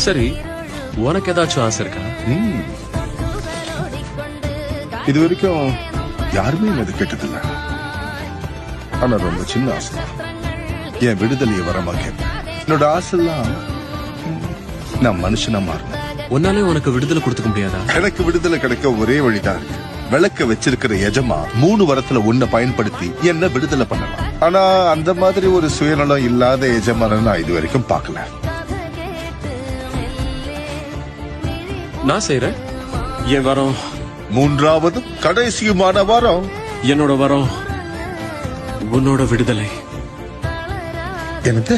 சரி, உனக்கு ஏதாச்சும் ஆசை இருக்கா? இது வரைக்கும் யாருமே இது கேட்டதில்ல. ஆனா ரொம்ப சின்ன ஆசை. என் விடுதலையை வரமா கேட்பேன். என்னோட ஆசைலாம் நான் மனுஷனா மாறணும். உன்னாலே உனக்கு விடுதலை கொடுத்துக்க முடியாதா? எனக்கு விடுதலை கிடைக்க ஒரே வழிதான் இருக்கு. விளக்க வச்சிருக்கிற எஜமா 3 வரத்துல ஒன்ன பயன்படுத்தி என்ன விடுதலை பண்ணலாம். ஆனா அந்த மாதிரி ஒரு சுயநலம் இல்லாத எஜமான நான் இது வரைக்கும் பார்க்கல. நான் செய்யறேன். என் வரம் 3வது கடைசியுமான வாரம் என்னோட வரம் உன்னோட விடுதலை. என்னது?